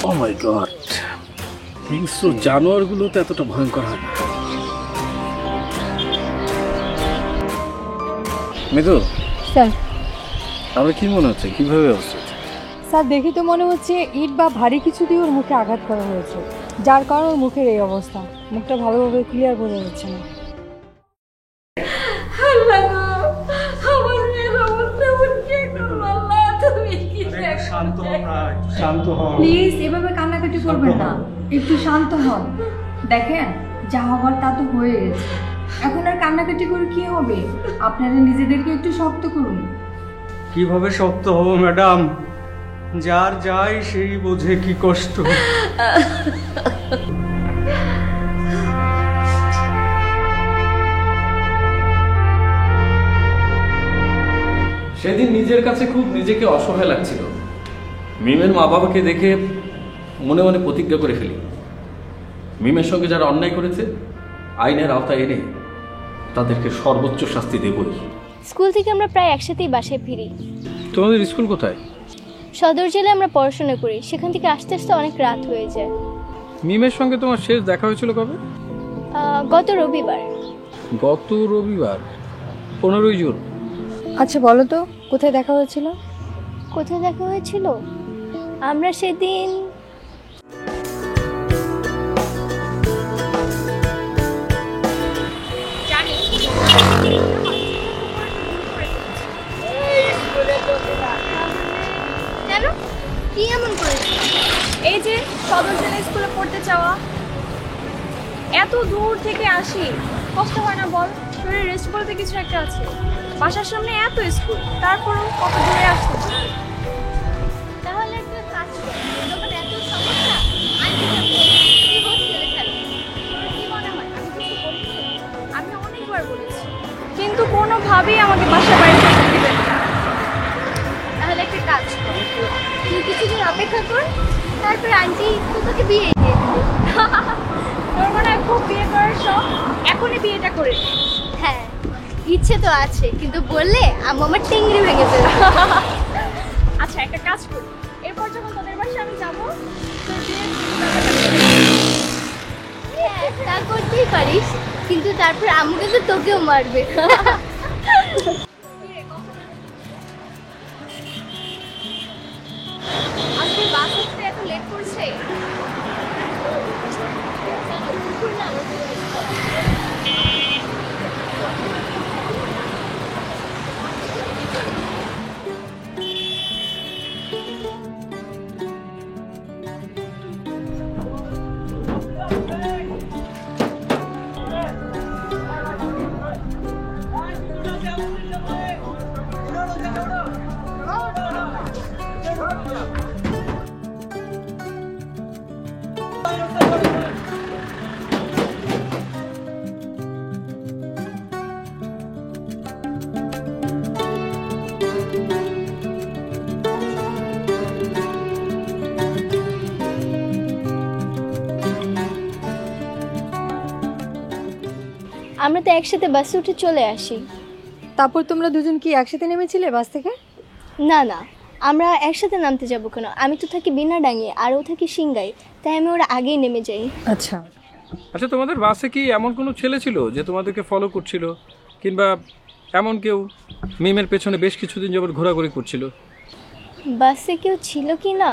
ও মাই god, হিংস্র জানোয়ারগুলো তো এতটা ভয়ঙ্কর হয় না। মিতু স্যার, আমার কি মনে হচ্ছে, কিভাবে অবস্থা? স্যার দেখে তো মনে হচ্ছে ইট বা ভারী কিছু দিয়ে ওর মুখে আঘাত করা হয়েছে, যার কারণে ওর মুখের এই অবস্থা। মুখটা ভালোভাবে ক্লিয়ার বোঝা যাচ্ছে না। প্লিজ এভাবে কান্নাকাটি করবেন না, একটু শান্ত হন। দেখেন যা হবার তা তো হয়ে গেছে, এখন আর কান্নাকাটি করে কি হবে? আপনারা নিজেদেরকে একটু শক্ত করুন। কিভাবে শক্ত হব ম্যাডাম? যার যাই সেই বোঝে কি কষ্ট। সেদিন নিজের কাছে খুব নিজেকে অসহায় লাগছিল। মিমের মা বাবাকে দেখে মনে মনে প্রতিজ্ঞা করে ফেলি, মিমের সঙ্গে যারা অন্যায় করেছে আইনের আওতায় এনে তাদেরকে সর্বোচ্চ শাস্তি দেবই। স্কুল থেকে আমরা প্রায় একসাথেই বাসায় ফিরি। তোমাদের স্কুল কোথায়? সদর জেলায় আমরা পড়াশোনা করি, সেখান থেকে আসতে আসতে অনেক রাত হয়ে যায়। মিমের সঙ্গে তোমার শেষ দেখা হয়েছিল কবে? গত রবিবার। গত রবিবার, 15ই জুন। আচ্ছা বলো তো, কোথায় দেখা হয়েছিল? কোথায় দেখা হয়েছিল? আমরা সেদিন কেন, কি এমন করেছি? এই যে সদর জেলা স্কুলে পড়তে চাওয়া, এত দূর থেকে আসি, কষ্ট হয় না বল? শরীরে রেস্ট বলতে কিছু একটা আছে। বাসার সামনে এত স্কুল, তারপরেও কত দূরে আসতে হয়। তাহলে একটা কাজ কর, যখন এত সমস্যা আমি হোস্টেলে থাকি। তোর কি মনে হয় আমি কিছু বলেছি? আমি অনেকবার বলেছি, কিন্তু কোনোভাবেই আমাকে বাসার বাইরে যেতে দিবেন না। তাহলে একটা কাজ কর, তুই কিছুদিন অপেক্ষা কর, তারপরে আন্টি তোকে বিয়ে দিয়ে দেবে। তোর মনে হয় খুব বিয়ে করার শখ, এখনই বিয়েটা করে নে। হ্যাঁ, ইচ্ছে তো আছে, কিন্তু বললে আম্মু আমার টেংরি ভেঙে ফেলবে। আচ্ছা একটা কাজ করি, এরপর যখন তোদের বাসায় আমি যাবো, তোর বিয়ে হ্যাঁ, তা করতেই পারিস, কিন্তু তারপর আম্মু কিন্তু তোকেও মারবে। আজকে বাস আসতে এত লেট করছে। আমরা তো একসাথে বাসে উঠে চলে আসি। তারপর তোমরা দুজন কি একসাথে নেমেছিলে বাস থেকে? না না, আমরা একসাথে নামতে যাবো কেন? আমি তো থাকি বিনাডাঙ্গি আর ও থাকি সিংগাই, তাই আমি ওরা আগেই নেমে যাই। আচ্ছা আচ্ছা, তোমাদের বাসে কি এমন কোনো ছেলে ছিল যে তোমাদেরকে ফলো করছিল, কিংবা এমন কেউ মিমের পেছনে বেশ কিছুদিন যাবত ঘোরাঘুরি করছিল? বাসে কেউ ছিল কি না?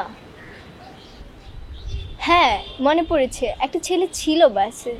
হ্যাঁ মনে পড়েছে, একটা ছেলে ছিল বাসে।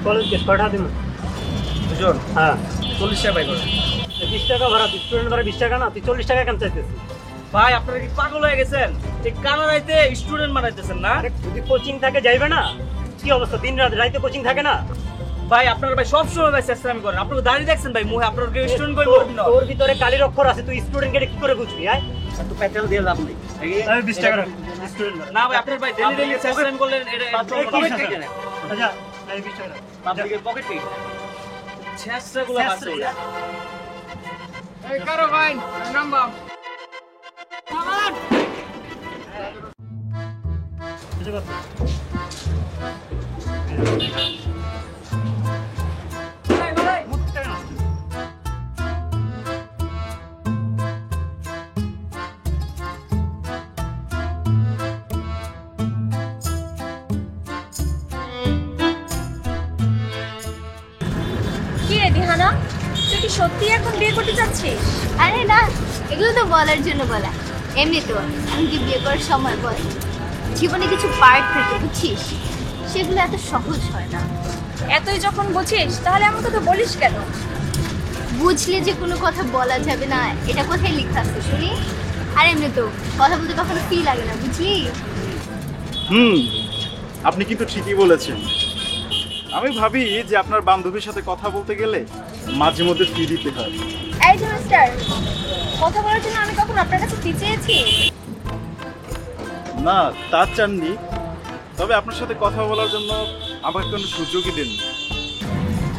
কলেজ কে ছটা দিন দুজন। হ্যাঁ 40 টাকা বাই করে। 20 টাকা ভাড়া, স্টুডেন্ট ভাড়া 20 টাকা না, তুই 40 টাকা কেন চাইতেছিস? ভাই আপনারা কি পাগল হয়ে গেছেন? এই কানাডাইতে স্টুডেন্ট বানাইতেছেন না? আরে যদি কোচিং থাকে যাইবে না? কি অবস্থা, দিন রাত রাইতে কোচিং থাকে না? ভাই আপনারা ভাই সব সময় ভাই চেষ্টামি করেন। আপনারা দাঁড়িয়ে দেখছেন ভাই মুহে আপনারা কি স্টুডেন্ট কইব না? তোর ভিতরে কালির অক্ষর আছে, তুই স্টুডেন্টকে কি করে বুঝবি? আয় তো পেট্রোল দিয়ে লাভ নেই। আমি 20 টাকা রাখ, স্টুডেন্ট না ভাই আপনার ভাই ডেলি ডেলি চেষ্টামি করলেন এটা পকেট থেকে না। আচ্ছা আমি 20 টাকা রাখ। পাবলিকের পকেট থেকে চেষ্টাগুলো আছে। কিছু কথা। কি রে দিহানা, তুই কি সত্যি এখন বিয়ে করতে চাচ্ছিস? আরে না, এগুলো তো বলার জন্য বলা। এমনি তো এমনকি বিয়ে করার সময় বল, জীবনে কিছু পার্ট থাকে বুঝছিস, সেগুলো এত সহজ হয় না। এতই যখন বুঝিস তাহলে এমন কথা বলিস কেন? বুঝলে যে কোনো কথা বলা যাবে না, এটা কোথায় লেখা আছে শুনি? আর এমনি তো কথা বলতে কখনো ফি লাগে না, বুঝলি? আপনি কিন্তু ঠিকই বলেছেন। আমি ভাবি যে আপনার বান্ধবীর সাথে কথা বলতে গেলে মাঝে মধ্যে ফি দিতে হয়। এই যে মিস্টার, কথা বলার জন্য আমি কখন আপনার কাছে ফি চেয়েছি? না তা চাননি, তবে আপনার সাথে কথা বলার জন্য আমাকে কোনো সুযোগই দেননি।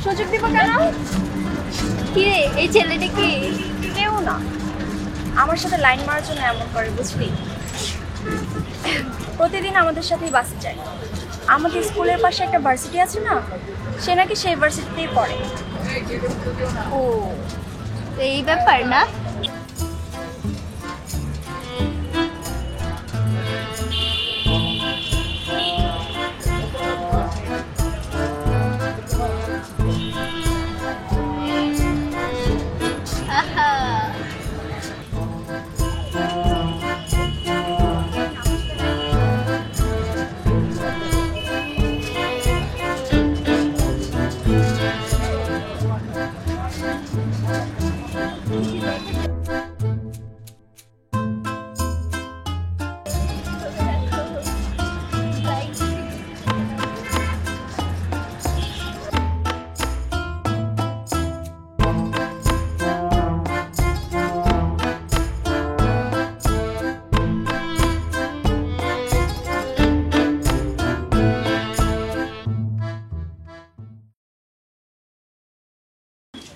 সুযোগ দিব কেন? কি রে, এই ছেলেটা কি? কেউ না, আমার সাথে লাইন মারার জন্য এমন করে বুঝলি। প্রতিদিন আমাদের সাথেই বাসে যায়। আমাদের স্কুলের পাশে একটা ভার্সিটি আছে না, সে নাকি সেই ভার্সিটিতেই পড়ে। ও, তো এই ব্যাপার না? আহা,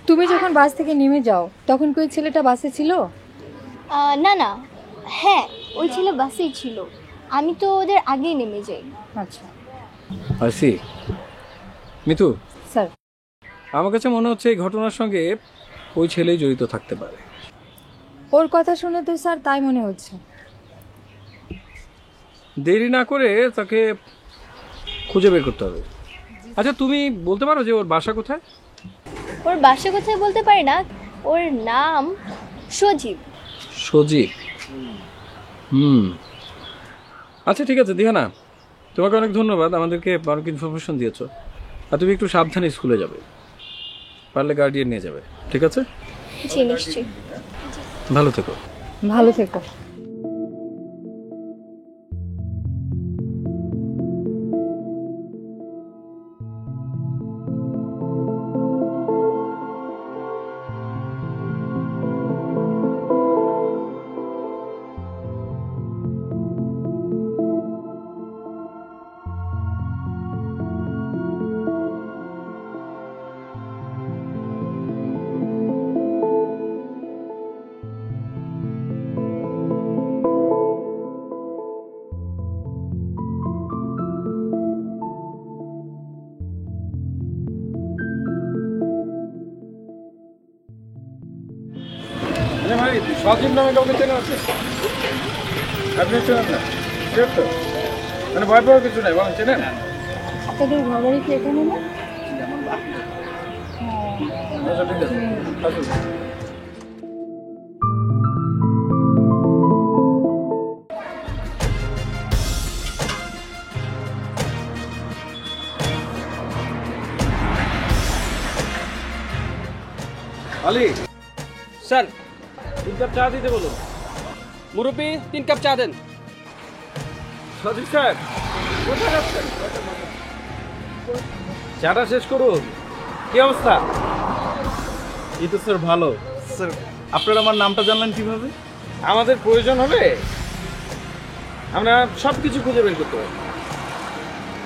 তুমি যখন বাস থেকে নেমে যাও তখন কি ওই ছেলেটা বাসে ছিল? না না, হ্যাঁ ওই ছেলে বাসেই ছিল, আমি তো ওদের আগেই নেমে যাই। আচ্ছা আসি মিতু, স্যার। আমার কাছে মনে হচ্ছে এই ঘটনার সঙ্গে ওই ছেলেই জড়িত থাকতে পারে। ওর কথা শুনে তো স্যার তাই মনে হচ্ছে। দেরি না করে তাকে খুঁজে বের করতে হবে। আচ্ছা তুমি বলতে পারো যে ওর বাসা কোথায়? ওর বাসা কোথায় বলতে পারি না, ওর নাম সজীব। সজীব? আচ্ছা ঠিক আছে দিহানা, তোমাকে অনেক ধন্যবাদ, আমাদেরকে অনেক ইনফরমেশন দিয়েছো। আর তুমি একটু সাবধানে স্কুলে যাবে, পারলে গার্ডিয়ান নিয়ে যাবে, ঠিক আছে? জি নিশ্চয়ই। ভালো থেকো। ভালো থেকো। ভাই সজীব নামে কাউকে চেনা আছে? আপনি চেনেন না? তো মানে ভয় পাওয়ার কিছু নাই, বলেন চেনেন? আপনাদের ঘর বাড়ি কি এখানে না? আচ্ছা ঠিক আছে, আসুন। আলী স্যার 3 কাপ চা দিতে বলুন। মুরব্বী 3 কাপ চা দেন। সজিব স্যার কোথায় যাচ্ছেন? চাটা শেষ করুন। কি অবস্থা? এই তো স্যার ভালো। স্যার আপনারা আমার নামটা জানলেন কিভাবে? আমাদের প্রয়োজন হলে আমরা সব কিছু খুঁজে বের করতে পারি।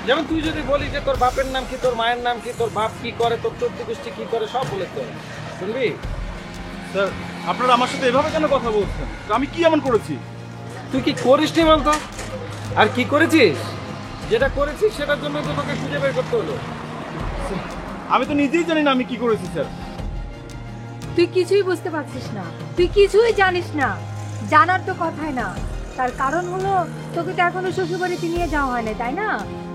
যেমন তুই যদি বলি যে তোর বাপের নাম কি, তোর মায়ের নাম কি, তোর বাপ কি করে, তোর চোদ্দ গোষ্ঠী কি করে, সব বলে তোর শুনবি। স্যার আপনারা আমার সাথে এভাবে কেন কথা বলছেন? আমি কি এমন করেছি? তুই কি করিস নি বলতো? আর কি করেছিস? যেটা করেছিস সেটার জন্য তো তোকে খুঁজে বের করতে হলো। আমি তো নিজেই জানি না আমি কি করেছি স্যার। তুই কিছুই বুঝতে পারছিস না, তুই কিছুই জানিস না। জানার তো কথাই না। তার কারণ হলো তোকে তো এখনো শ্বশুরবাড়িতে নিয়ে যাওয়া হয় না, তাই না?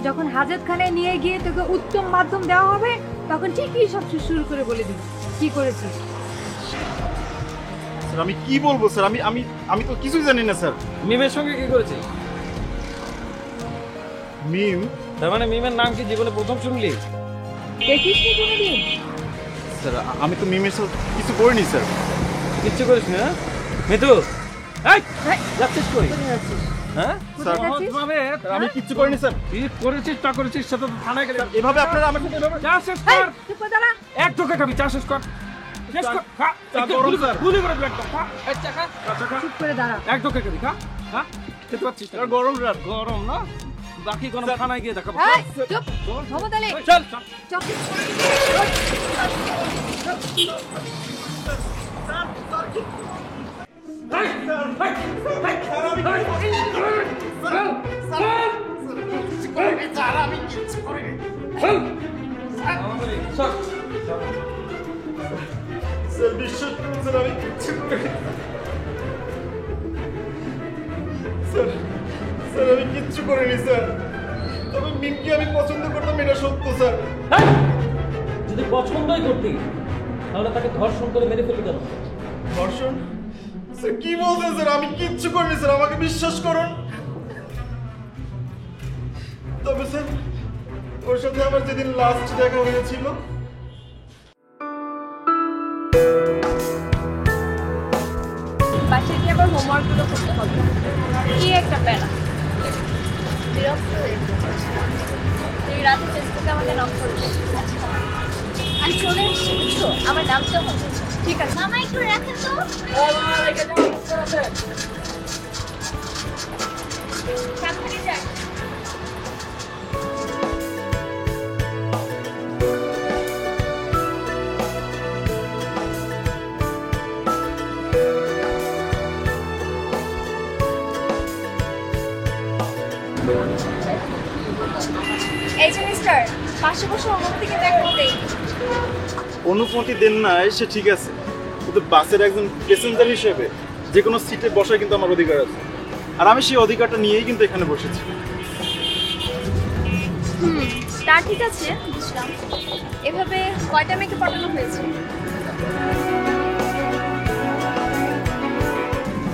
যখন হাজতখানায় নিয়ে গিয়ে তোকে উত্তম মাধ্যম দেওয়া হবে তখন ঠিকই সব শুরু করে বলে দিবি কি করেছিস। স্যার আমি কি বলবো স্যার? আমি আমি আমি তো কিছুই জানি না স্যার। মিমের সঙ্গে কি করেছিস? মিম? তার মানে মিমের নাম কি জীবনে প্রথম শুনলি? দেখিস নি কোনোদিন? স্যার আমি তো মিমের সাথে কিছু করিনি স্যার। কিচ্ছু করিস না? মিতু এই যাচ্ছিস কই? কোথায় যাচ্ছিস? হ্যাঁ স্যার সহজভাবে আমি কিচ্ছু করিনি স্যার। কি করেছিস তা করেছিস সেটা তো থানায় গেলে। এভাবে আপনারা আমার সাথে এভাবে চা শেষ এই, কর। চুপ করে দাঁড়া। এক টোকে খাবি, চা শেষ কর। শেষ কর, খা। চা একদম গরম, গুলি করে, স্যার। গুলি করে দিবি একদম, খা। এই চা খা, চা খা। চুপ করে দাঁড়া। এক টোকে খাবি, খা। খা। খেতে পারছিস না? গরম রাত। গরম না? বাকি কোনো থানায় গিয়ে দেখাবো। এই, চুপ। মোহাম্মদ আলী, চল। চল। স্যার বিশ্বাস করুন স্যার আমি কিচ্ছু করিনি। স্যার স্যার আমি কিচ্ছু করিনি স্যার। তবে মিমকে আমি পছন্দ করতাম এটা সত্য স্যার। যদি পছন্দই করতি তাহলে তাকে ধর্ষণ করে মেরে ফেলতে কেন? ধর্ষণ? স্যার কি বলছেন স্যার? আমি কিচ্ছু করিনি স্যার, আমাকে বিশ্বাস করুন। তবে স্যার ওর সাথে আমার যেদিন লাস্ট দেখা হয়েছিল বাসায় গিয়ে আবার হোমওয়ার্কগুলো করতে হবে। কি একটা প্যারা। বিরক্ত হয়ে তুই রাতে ফেসবুকে আমাকে নক করবি। আমি চলে এসেছি বুঝছো, আমার নামটা হবে। ঠিক আছে। মামা একটু রাখেন তো। সাবধানে যাই। এই যে মিস্টার, পাশে বসে অনুমতিকে দেখো দেই। অনুমতি দেন না সে ঠিক আছে, কিন্তু বাসের একজন প্যাসেঞ্জার হিসেবে যে কোনো সিটে বসার কিন্তু আমার অধিকার আছে। আর আমি সেই অধিকারটা নিয়েই কিন্তু এখানে বসেছি। তা ঠিক আছে, বুঝলাম। এভাবে কয়টা মেয়েকে পটানো হয়েছে?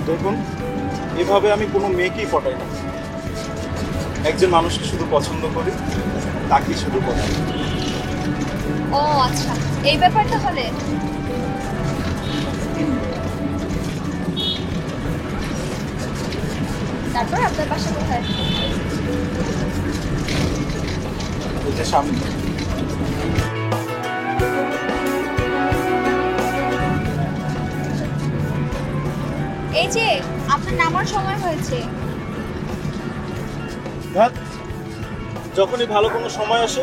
দেখুন এভাবে আমি কোনো মেয়েকেই পটাই না। একজন মানুষকে শুধু পছন্দ করি, তাকেই শুধু পটাই। ও আচ্ছা, এই ব্যাপারটা হলে তারপর আপনার বাসা কোথায়? এই যে সামনে। এই যে আপনার নামার সময় হয়েছে। ধ্যাৎ, যখনই ভালো কোনো সময় আসে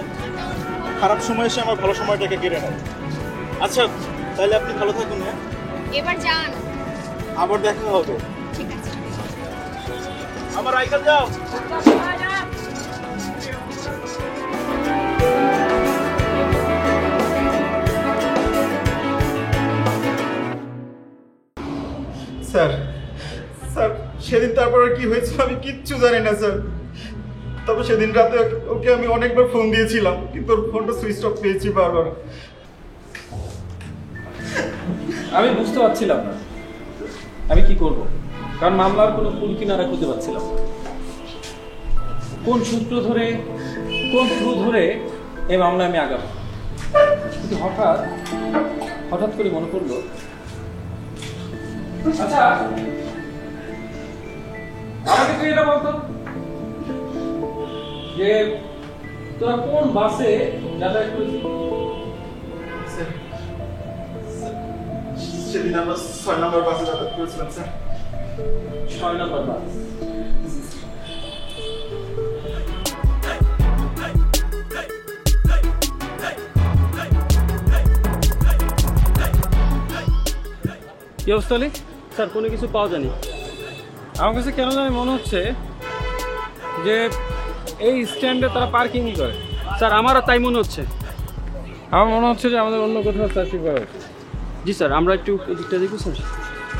খারাপ সময় এসে আমার ভালো সময়টাকে কেড়ে নেয়। আচ্ছা তাহলে আপনি ভালো থাকুন। হ্যাঁ এবার যান। আবার দেখা হবে। ঠিক আছে। আমার আইকাল যাও। স্যার স্যার সেদিন তারপর আর কি হয়েছিল আমি কিচ্ছু জানি না স্যার। তবে সেদিন রাতে ওকে আমি অনেকবার ফোন দিয়েছিলাম, কিন্তু ওর ফোনটা সুইচ অফ পেয়েছি বারবার। আমি বুঝতে পারছিলাম না আমি কি করব, কারণ মামলার কোনো কুল কিনারা খুঁজে পাচ্ছিলাম না। কোন সূত্র ধরে, কোন থ্রু ধরে এই মামলায় আমি আগাবো। কিন্তু হঠাৎ হঠাৎ করে মনে পড়লো, আচ্ছা আমাকে তুই এটা বলতো যে তোরা কোন বাসে যাতায়াত করেছিস? সেদিন আমরা 6 নম্বর বাসে যাতায়াত করেছিলাম স্যার। 6 নম্বর বাস। কি অবস্থা হলি? স্যার কোনো কিছু পাওয়া যায়নি। আমার কাছে কেন জানি মনে হচ্ছে যে এই স্ট্যান্ডে তারা পার্কিংই করে। স্যার আমারও তাই মনে হচ্ছে। আমার মনে হচ্ছে যে আমাদের অন্য কোথাও সার্চিং করা উচিত। জি স্যার, আমরা একটু এদিকটা দেখবো স্যার।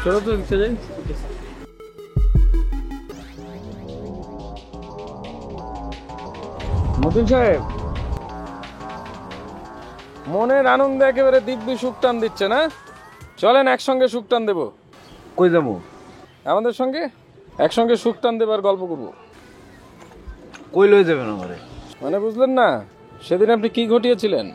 চলো তো দেখতে যাই। মতিন সাহেব, মনের আনন্দে একেবারে দিব্যি সুখ টান দিচ্ছে না? চলেন একসঙ্গে সুখ টান দেবো। কই যাবো? আমাদের সঙ্গে একসঙ্গে সুখ টান দেবার গল্প করবো। কই লয়ে যাবেন আমারে? মানে বুঝলেন না, সেদিন আপনি কি ঘটিয়েছিলেন?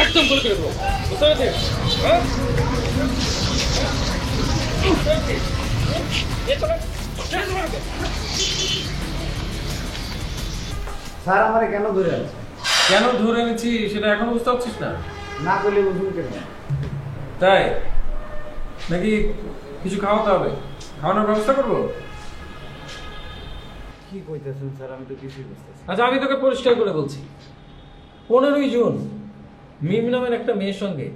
একদম বলে করে দেবো, বুঝতে পেরেছিস? স্যার আমারে কেন ধরে আছে? কেন ধরে এনেছি সেটা এখনো বুঝতে পারছিস না? না করলে বুঝুন কেন? তাই নাকি কিছু খাওয়াতে হবে? খাওয়ানোর ব্যবস্থা করবো? কি কইতেছেন স্যার? আমি তো কিছুই বুঝতেছি। আচ্ছা আমি তোকে পরিষ্কার করে বলছি, 15ই জুন মিম নামের একটা মেয়ের সঙ্গে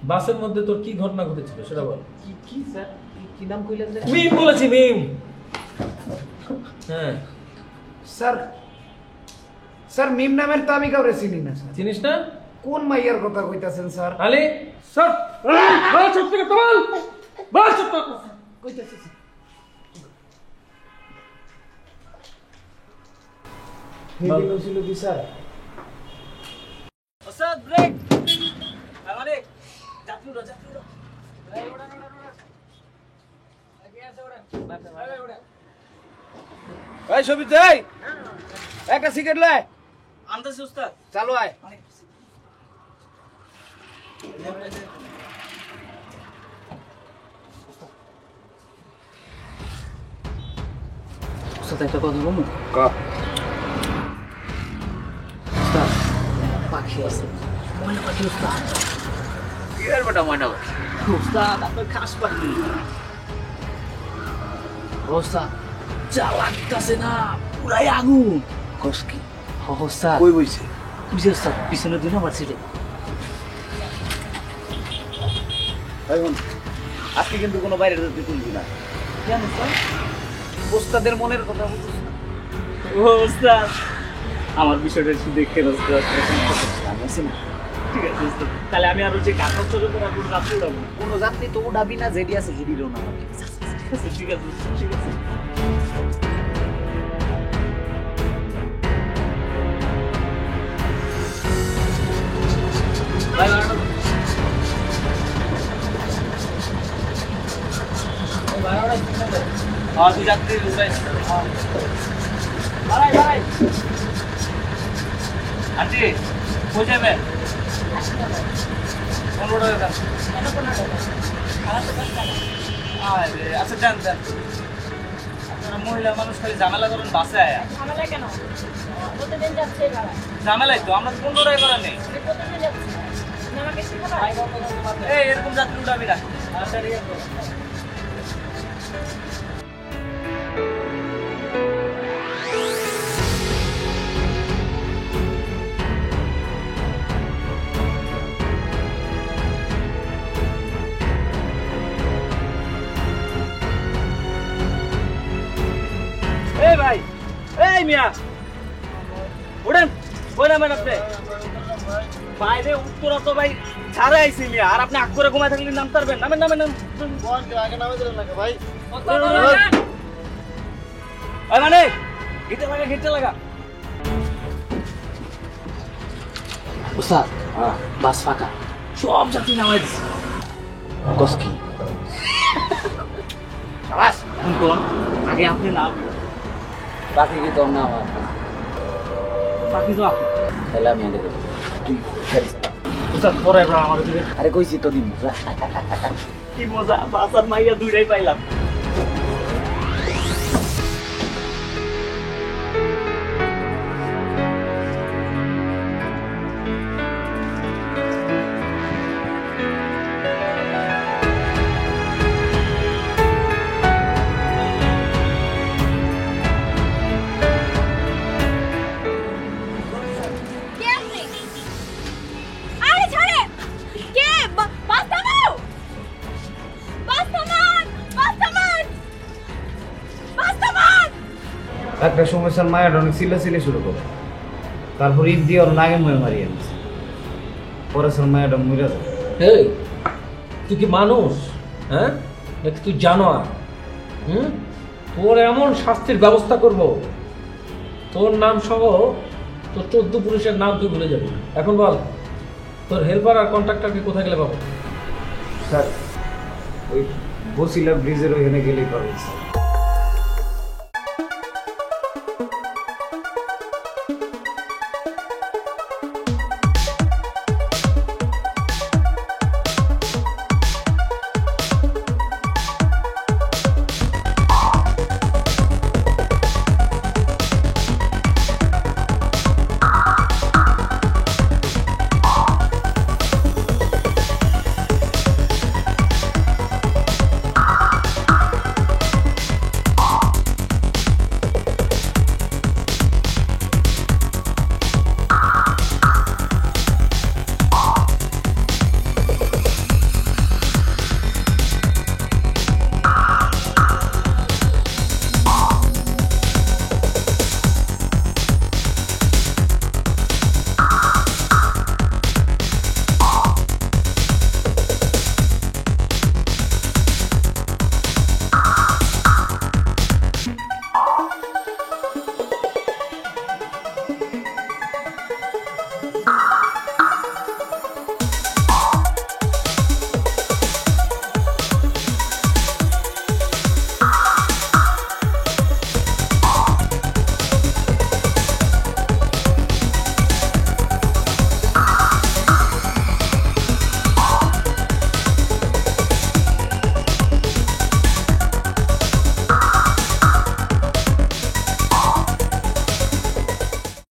বাসের মধ্যে তোর কি ঘটনা ঘটেছিল সেটা বল। কি কি স্যার? কি নাম কইলেন যে? মিম বলেছি, মিম। হ্যাঁ, স্যার স্যার মিম নামের তো আমি কাউরে চিনি না স্যার। চিনিস না? কোন মাইয়ার কথা কইতাছেন স্যার? আলে স্যার বল, চুপ থেকে বল, বল চুপ কর। কইতাছে স্যার। হেভি ছিল কি স্যার? ওস্তাদ ব্রেক। আমারে যাত্রীরা এই সবিত এই একটা সিগারেট লয়। আনতেছি ওস্তাদ। চালু আয়। ওস্তাদ একটা কথা বলবো? ক। ওস্তাদ পাখি আছে, ময়না পাখি ওস্তাদ। কি এর বড় ময়না? ওস্তাদ আপনার খাস পাখি। ওস্তাদ যা লাগতাছে না, পুরাই আগুন। কস কি? ওস্তাদ কই বইছে? বুঝে ওস্তাদ পিছনে 2 নম্বর সিটে। এখন আজকে কিন্তু কোনো বাইরে যেতে তুলবি না। কেন স্যার? ওস্তাদের মনের কথা বুঝছিস না? ও ওস্তাদ আমার বিষয়টা একটু দেখে ওস্তাদ। আমি আছি না। ঠিক আছে ওস্তাদ, তাহলে আমি আরো যে কাগজ চলে করে আপনার রাত্রে উঠাবো। কোনো যাত্রী তো উঠাবি না, যেটি আছে হেডিরও না। ঠিক আছে ঠিক আছে ওস্তাদ, ঠিক আছে। ভাই ভাড়া আর তুই যাত্রী উঠাই। ভাই ভাই আন্টি কই যাবেন? 15 টাকা দেন। আরে আচ্ছা দেন দেন। আপনারা মহিলা মানুষ খালি ঝামেলা করেন বাসে আয়া। ঝামেলা কেন? প্রতিদিন যাচ্ছে ভাড়া। ঝামেলাই তো, আমরা তো 15 টাকা করে নেই। প্রতিদিন যাচ্ছে। আপনি আমাকে শেখাবেন? এই এরকম যাত্রী উঠাবি না। আচ্ছা ঠিক আছে। এই ভাই, এই মিয়া ওড়েন, ওই নামেন আপনি বাইরে উত্তরা তো ভাই ছাড়ে আইছি মিয়া আর আপনি আগ করে ঘুমায় থাকলে নাম পারবেন নামেন নামেন নাম আগে নামে দিলেন নাকি ভাই? ওই মানে গিটে লাগা ওস্তাদ বাস ফাঁকা সব যাত্রী নামাই দিছে কস কি শাবাশ এখন কোন আগে আপনি নাম বাকি কি তোর না আমার বাকি তো আপনি তাহলে আমি আগে দেবো তুই গাড়ি চালা। উস্তাদ পরে এবার আমার দিকে আরে কইছি তো দিন কি মজা বাসার মাইয়া দুইটাই পাইলাম কে আপনি? আরে ছাড়ে কে বাস থামাও বাস থামান বাস থামান বাস থামান একটা সময় স্যার মায়ের অনেক চিল্লাচিল্লি শুরু করে তারপর ঈদ দিয়ে ওর নাগে ময়ে মারিয়ে আনছে পরে স্যার মায়েরটা মরে যায় এই তুই কি মানুষ হ্যাঁ নাকি তুই জানোয়ার তোর এমন শাস্তির ব্যবস্থা করব তোর নাম সহ তোর 14 পুলিশের নাম তুই ভুলে যাবি এখন বল তোর হেল্পার আর কন্ট্রাক্টরকে কোথায় গেলে পাবো স্যার ওই বসিলা ব্রিজের ওইখানে গেলেই পাবে স্যার